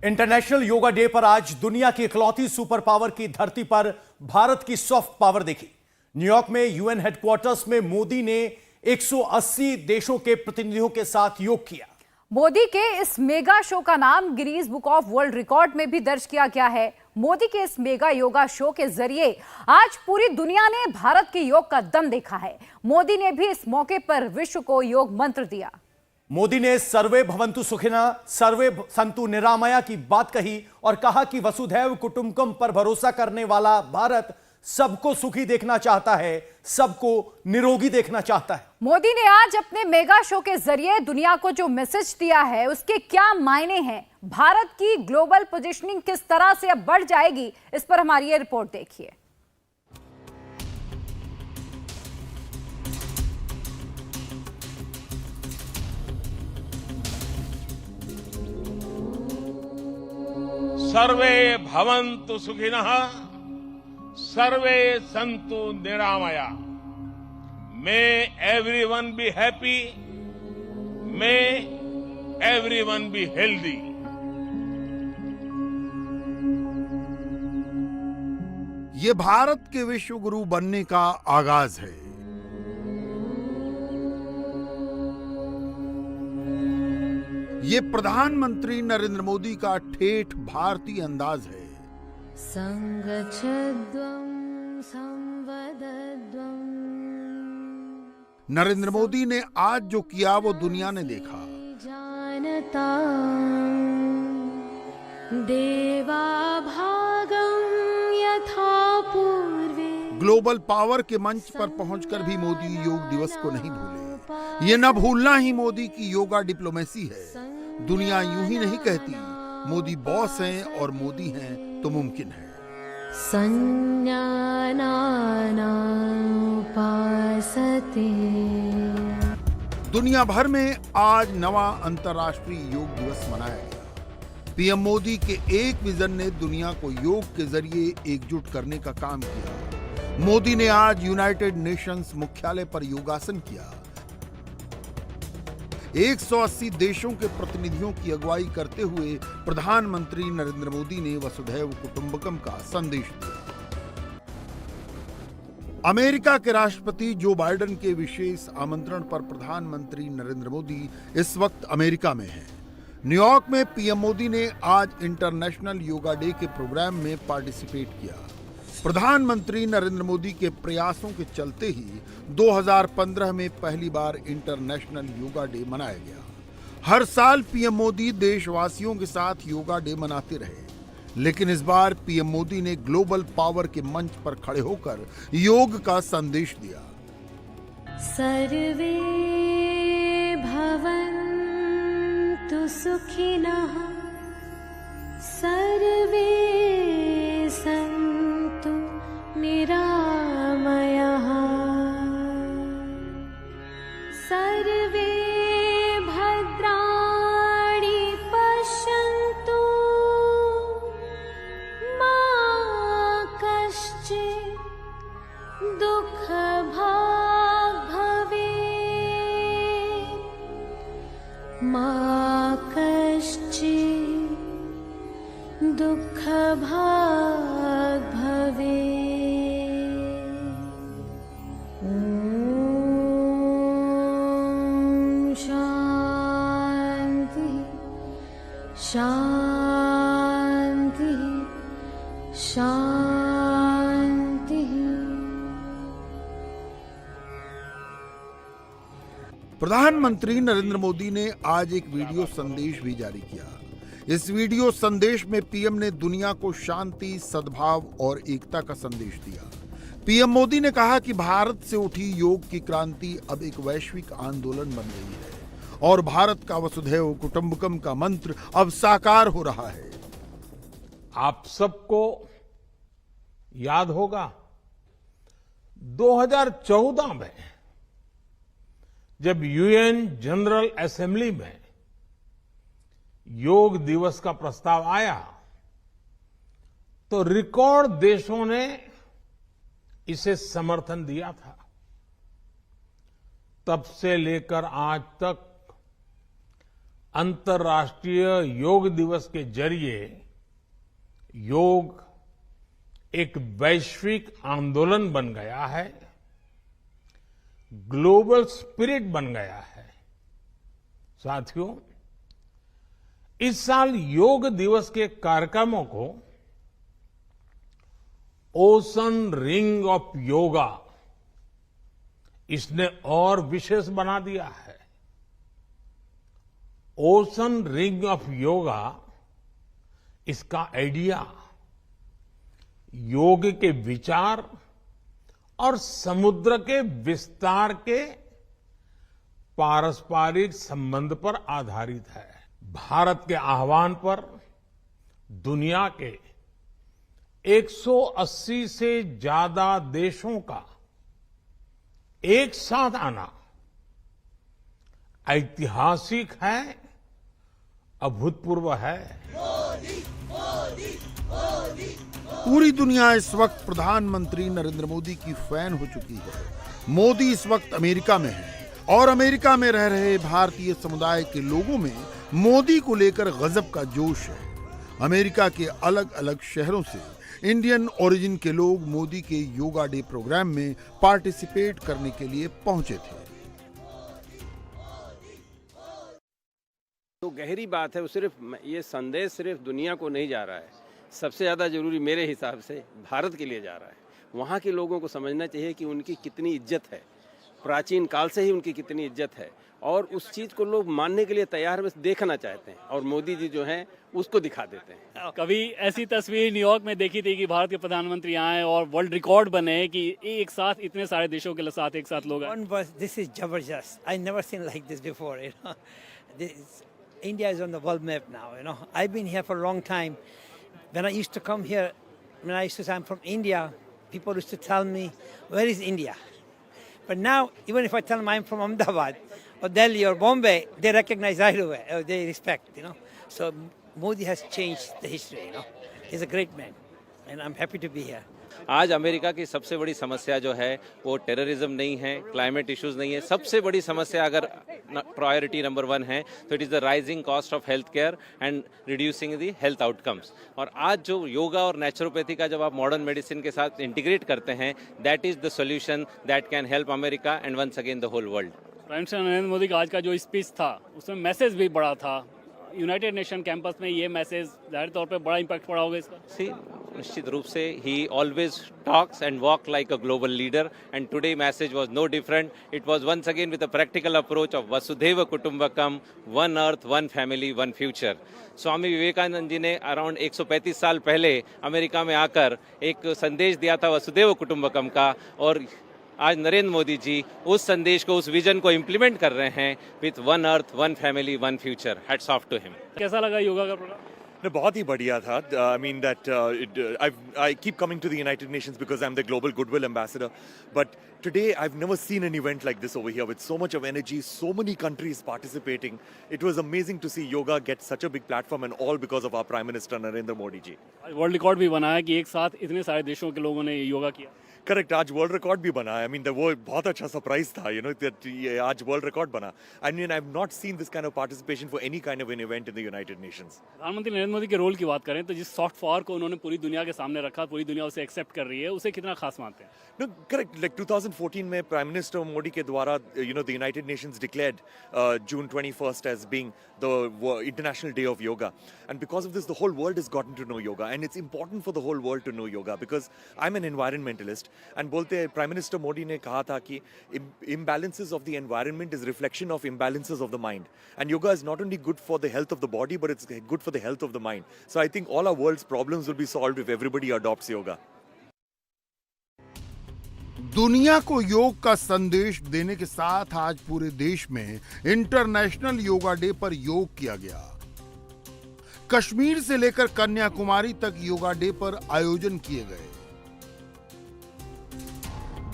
International yoga day पर आज दुनिया की इकलौती सुपर पावर की धरती पर भारत की सॉफ्ट पावर देखी। न्यूयॉर्क में यूएन हेडक्वार्टर्स में मोदी ने 180 देशों के प्रतिनिधियों के साथ योग किया। मोदी के इस मेगा शो का नाम Guinness book of world record में भी दर्ज किया गया है। मोदी के इस मेगा योगा शो के जरिए आज पूरी दुनिया ने भारत के योग का दम देखा है। मोदी ने भी इस मौके पर विश्व को योग मंत्र दिया। मोदी ने सर्वे भवन्तु सुखिनः सर्वे सन्तु निरामया की बात कही और कहा कि वसुधैव कुटुंबकम पर भरोसा करने वाला भारत सबको सुखी देखना चाहता है, सबको निरोगी देखना चाहता है। मोदी ने आज अपने मेगा शो के जरिए दुनिया को जो मैसेज दिया है उसके क्या मायने हैं, भारत की ग्लोबल पोजीशनिंग किस तरह से अब बढ़ जाएगी, इस पर हमारी ये रिपोर्ट देखिए। सर्वे भवन्तु सुखिनः सर्वे सन्तु निरामया। May everyone be happy, may everyone be healthy. ये भारत के विश्व गुरु बनने का आगाज है। ये प्रधानमंत्री नरेंद्र मोदी का ठेठ भारतीय अंदाज है। नरेंद्र मोदी ने आज जो किया वो दुनिया ने देखा। जानता देवा भागम यथा पूर्वे। ग्लोबल पावर के मंच पर पहुंचकर भी मोदी योग दिवस को नहीं भूले। ये न भूलना ही मोदी की योगा डिप्लोमेसी है। दुनिया यूं ही नहीं कहती, मोदी बॉस हैं और मोदी हैं तो मुमकिन है। दुनिया भर में आज नवा अंतर्राष्ट्रीय योग दिवस मनाया गया। पीएम मोदी के एक विजन ने दुनिया को योग के जरिए एकजुट करने का काम किया। मोदी ने आज यूनाइटेड नेशंस मुख्यालय पर योगासन किया। 180 देशों के प्रतिनिधियों की अगुवाई करते हुए प्रधानमंत्री नरेंद्र मोदी ने वसुधैव कुटुंबकम का संदेश दिया। अमेरिका के राष्ट्रपति जो बाइडेन के विशेष आमंत्रण पर प्रधानमंत्री नरेंद्र मोदी इस वक्त अमेरिका में हैं। न्यूयॉर्क में पीएम मोदी ने आज इंटरनेशनल योगा डे के प्रोग्राम में पार्टिसिपेट किया। प्रधानमंत्री नरेंद्र मोदी के प्रयासों के चलते ही 2015 में पहली बार इंटरनेशनल योगा डे मनाया गया। हर साल पीएम मोदी देशवासियों के साथ योगा डे मनाते रहे, लेकिन इस बार पीएम मोदी ने ग्लोबल पावर के मंच पर खड़े होकर योग का संदेश दिया। सर्वे भवन्तु सुखिनः सर्वे सन्तु निरामयः सर्वे भद्राणि पश्यन्तु मा कश्चित् दुःखभाग् भवेत् मा कश्चित् दुःखभाग् भवेत्। शांति शांति। प्रधानमंत्री नरेंद्र मोदी ने आज एक वीडियो संदेश भी जारी किया। इस वीडियो संदेश में पीएम ने दुनिया को शांति, सद्भाव और एकता का संदेश दिया। पीएम मोदी ने कहा कि भारत से उठी योग की क्रांति अब एक वैश्विक आंदोलन बन गई है और भारत का वसुधैव कुटुंबकम का मंत्र अब साकार हो रहा है। आप सबको याद होगा 2014 में जब यूएन जनरल असेंबली में योग दिवस का प्रस्ताव आया तो रिकॉर्ड देशों ने इसे समर्थन दिया था। तब से लेकर आज तक अंतर्राष्ट्रीय योग दिवस के जरिए योग एक वैश्विक आंदोलन बन गया है, ग्लोबल स्पिरिट बन गया है। साथियों, इस साल योग दिवस के कार्यक्रमों को ओशन रिंग ऑफ योगा इसने और विशेष बना दिया है। ओशन रिंग ऑफ योगा, इसका आइडिया योग के विचार और समुद्र के विस्तार के पारस्परिक संबंध पर आधारित है। भारत के आह्वान पर दुनिया के 180 से ज्यादा देशों का एक साथ आना ऐतिहासिक है, अभूतपूर्व है। पूरी दुनिया इस वक्त प्रधानमंत्री नरेंद्र मोदी की फैन हो चुकी है। मोदी इस वक्त अमेरिका में है और अमेरिका में रह रहे भारतीय समुदाय के लोगों में मोदी को लेकर गजब का जोश है। अमेरिका के अलग अलग शहरों से इंडियन ओरिजिन के लोग मोदी के योगा डे प्रोग्राम में पार्टिसिपेट करने के लिए पहुंचे थे। तो गहरी बात है, वो सिर्फ ये संदेश सिर्फ दुनिया को नहीं जा रहा है, सबसे ज़्यादा जरूरी मेरे हिसाब से भारत के लिए जा रहा है। वहाँ के लोगों को समझना चाहिए कि उनकी कितनी इज्जत है, प्राचीन काल से ही उनकी कितनी इज्जत है, और उस चीज़ को लोग मानने के लिए तैयार बस देखना चाहते हैं, और मोदी जी जो हैं उसको दिखा देते हैं। कभी ऐसी तस्वीर न्यूयॉर्क में देखी थी कि भारत के प्रधानमंत्री आए और वर्ल्ड रिकॉर्ड बने कि एक साथ इतने सारे देशों के साथ एक साथ लोग आए। This is jabardast. I never seen like this before. India is on the world map now. I've been here for a long time. When I used to come here, when I used to say I'm from India, people used to tell me, "Where is India?" But now, even if I tell them I'm from Ahmedabad or Delhi or Bombay, they recognize right away. They respect. So Modi has changed the history. He's a great man, and I'm happy to be here. आज America की सबसे बड़ी समस्या जो है वो terrorism नहीं है, क्लाइमेट इश्यूज नहीं है। सबसे बड़ी समस्या अगर प्रायोरिटी नंबर 1 है तो it is the rising cost of health care and reducing the health outcomes. और आज जो योगा और नेचुरोपैथी का जब आप मॉडर्न मेडिसिन के साथ इंटीग्रेट करते हैं, that is the solution that can help America and once again the whole world. Prime minister Narendra Modi का आज का जो स्पीच था उसमें मैसेज भी बड़ा था। यूनाइटेड नेशन कैंपस में ये मैसेज जाहिर तौर पे बड़ा इम्पैक्ट पड़ा होगा इसका। निश्चित रूप से he always talks and walk like a global leader, and today message was no different. It was once again with a practical approach of Vasudhaiva Kutumbakam, one earth one family one future. Swami Vivekananda ji ने around 135 साल पहले America में आकर एक संदेश दिया था वसुधैव कुटुंबकम का, और आज नरेंद्र मोदी जी उस संदेश को, उस विजन को इम्प्लीमेंट कर रहे हैं with one earth one family one future. Hats off to him. कैसा लगा योगा का प्रोग्राम? बहुत ही बढ़िया था। I mean that I keep coming to the United Nations because I'm the global goodwill ambassador. But today I've never seen an event like this over here with so much of energy, so many countries participating. It was amazing to see yoga get such a big platform, and all because of our Prime Minister Narendra Modi ji. World record भी बना है कि एक साथ इतने सारे देशों के लोगों ने योगा किया। करेक्ट, आज वर्ल्ड रिकॉर्ड भी बना है। आई मीन वो बहुत अच्छा सरप्राइज था, आज वर्ल्ड रिकॉर्ड बना। I mean I have not seen this kind of participation for any kind of an event in the United Nations. प्रधानमंत्री नरेंद्र मोदी के रोल की बात करें तो जिस सॉफ्ट पावर को उन्होंने पूरी दुनिया के सामने रखा, पूरी दुनिया उसे एक्सेप्ट कर रही है, उसे कितना खास मानते हैं? No, correct. Like 2014 में प्राइम मिनिस्टर मोदी के द्वारा the United Nations declared June 21st as being the International Day of Yoga, and because of this the whole world has gotten to know yoga, and it's important for the whole world to know yoga because I'm an environmentalist, and बोलते हैं prime minister Modi ने कहा था कि imbalances of the environment is reflection of imbalances of the mind, and yoga is not only good for the health of the body but it's good for the health of the mind. So I think all our world's problems will be solved if everybody adopts yoga. दुनिया को योग का संदेश देने के साथ आज पूरे देश में इंटरनेशनल योगा डे पर योग किया गया। कश्मीर से लेकर कन्याकुमारी तक योगा डे पर आयोजन किए गए।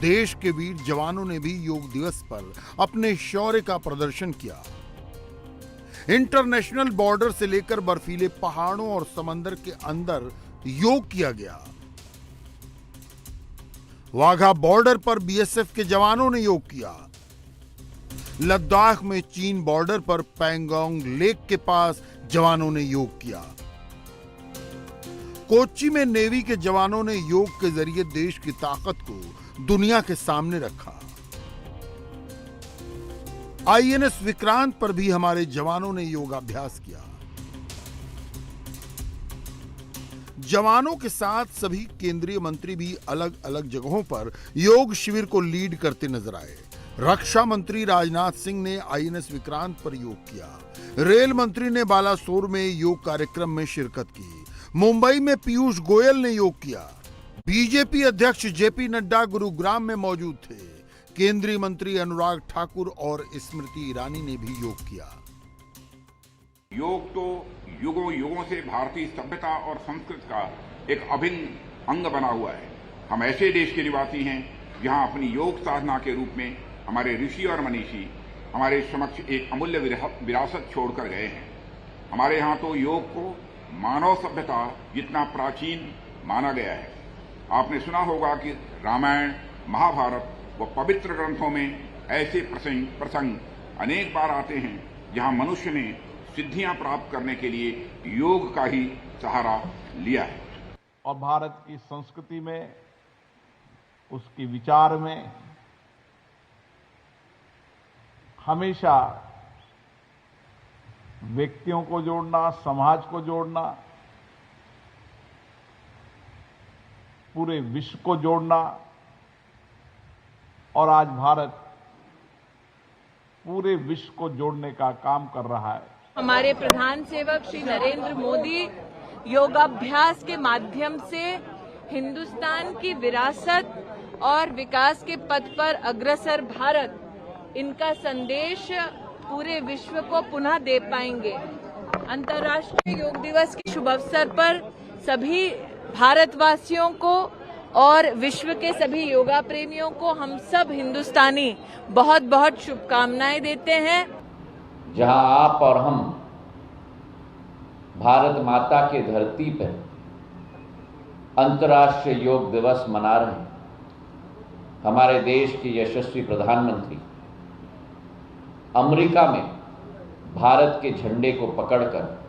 देश के वीर जवानों ने भी योग दिवस पर अपने शौर्य का प्रदर्शन किया। इंटरनेशनल बॉर्डर से लेकर बर्फीले पहाड़ों और समंदर के अंदर योग किया गया। वाघा बॉर्डर पर बीएसएफ के जवानों ने योग किया। लद्दाख में चीन बॉर्डर पर पैंगोंग लेक के पास जवानों ने योग किया। कोच्चि में नेवी के जवानों ने योग के जरिए देश की ताकत को दुनिया के सामने रखा। आईएनएस विक्रांत पर भी हमारे जवानों ने योगाभ्यास किया। जवानों के साथ सभी केंद्रीय मंत्री भी अलग अलग जगहों पर योग शिविर को लीड करते नजर आए। रक्षा मंत्री राजनाथ सिंह ने आईएनएस विक्रांत पर योग किया। रेल मंत्री ने बालासोर में योग कार्यक्रम में शिरकत की। मुंबई में पीयूष गोयल ने योग किया। बीजेपी अध्यक्ष जेपी नड्डा गुरुग्राम में मौजूद थे। केंद्रीय मंत्री अनुराग ठाकुर और स्मृति ईरानी ने भी योग किया। योग तो युगों युगों से भारतीय सभ्यता और संस्कृति का एक अभिन्न अंग बना हुआ है। हम ऐसे देश के निवासी हैं जहां अपनी योग साधना के रूप में हमारे ऋषि और मनीषी हमारे समक्ष एक अमूल्य विरासत छोड़कर गए हैं। हमारे यहाँ तो योग को मानव सभ्यता जितना प्राचीन माना गया है। आपने सुना होगा कि रामायण, महाभारत व पवित्र ग्रंथों में ऐसे प्रसंग अनेक बार आते हैं जहां मनुष्य ने सिद्धियां प्राप्त करने के लिए योग का ही सहारा लिया है। और भारत की संस्कृति में, उसकी विचार में हमेशा व्यक्तियों को जोड़ना, समाज को जोड़ना, पूरे विश्व को जोड़ना, और आज भारत पूरे विश्व को जोड़ने का काम कर रहा है। हमारे प्रधान सेवक श्री नरेंद्र मोदी योगाभ्यास के माध्यम से हिंदुस्तान की विरासत और विकास के पथ पर अग्रसर भारत, इनका संदेश पूरे विश्व को पुनः दे पाएंगे। अंतर्राष्ट्रीय योग दिवस के शुभ अवसर पर सभी भारतवासियों को और विश्व के सभी योगा प्रेमियों को हम सब हिंदुस्तानी बहुत बहुत शुभकामनाएं देते हैं। जहां आप और हम भारत माता के धरती पर अंतर्राष्ट्रीय योग दिवस मना रहे हैं, हमारे देश के यशस्वी प्रधानमंत्री अमेरिका में भारत के झंडे को पकड़कर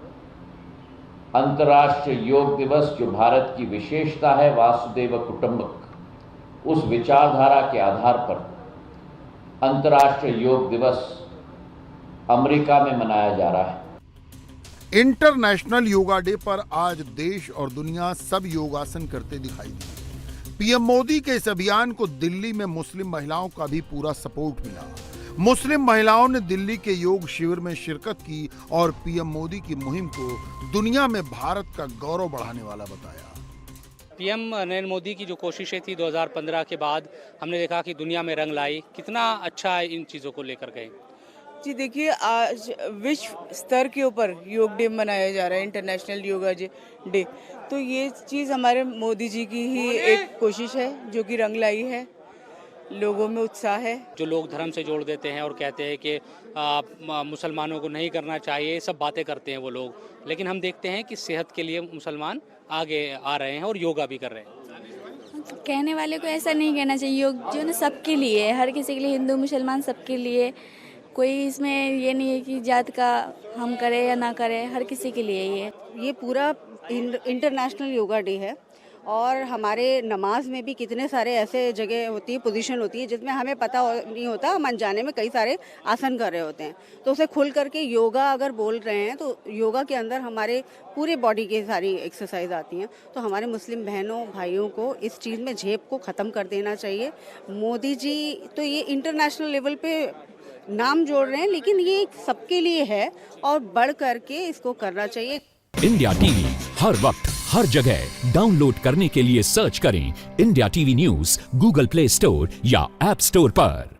अंतर्राष्ट्रीय योग दिवस, जो भारत की विशेषता है वासुदेव कुटुंबक, उस विचारधारा के आधार पर अंतर्राष्ट्रीय योग दिवस अमेरिका में मनाया जा रहा है। इंटरनेशनल योगा डे पर आज देश और दुनिया सब योगासन करते दिखाई दिए। पीएम मोदी के इस अभियान को दिल्ली में मुस्लिम महिलाओं का भी पूरा सपोर्ट मिला। मुस्लिम महिलाओं ने दिल्ली के योग शिविर में शिरकत की और पीएम मोदी की मुहिम को दुनिया में भारत का गौरव बढ़ाने वाला बताया। पीएम नरेंद्र मोदी की जो कोशिशें थी 2015 के बाद, हमने देखा कि दुनिया में रंग लाई। कितना अच्छा इन चीज़ों को लेकर गए। जी देखिए, आज विश्व स्तर के ऊपर योग डे मनाया जा रहा है, इंटरनेशनल योगा डे। तो ये चीज़ हमारे मोदी जी की ही एक कोशिश है जो कि रंग लाई है, लोगों में उत्साह है। जो लोग धर्म से जोड़ देते हैं और कहते हैं कि मुसलमानों को नहीं करना चाहिए, सब बातें करते हैं वो लोग, लेकिन हम देखते हैं कि सेहत के लिए मुसलमान आगे आ रहे हैं और योगा भी कर रहे हैं। कहने वाले को ऐसा नहीं कहना चाहिए। योग जो है ना सबके लिए है, हर किसी के लिए, हिंदू मुसलमान सबके लिए। कोई इसमें ये नहीं है कि जात का हम करें या ना करें, हर किसी के लिए ये पूरा इंटरनेशनल योगा डे है। और हमारे नमाज में भी कितने सारे ऐसे जगह होती है, पोजीशन होती है जिसमें हमें पता नहीं होता, हम अनजाने में कई सारे आसन कर रहे होते हैं। तो उसे खुल करके योगा अगर बोल रहे हैं तो योगा के अंदर हमारे पूरे बॉडी की सारी एक्सरसाइज आती हैं। तो हमारे मुस्लिम बहनों भाइयों को इस चीज़ में झेप को ख़त्म कर देना चाहिए। मोदी जी तो ये इंटरनेशनल लेवल पे नाम जोड़ रहे हैं, लेकिन ये सबके लिए है और बढ़ करके इसको करना चाहिए। इंडिया टीवी हर वक्त हर जगह डाउनलोड करने के लिए सर्च करें India TV news Google play store या ऐप स्टोर पर।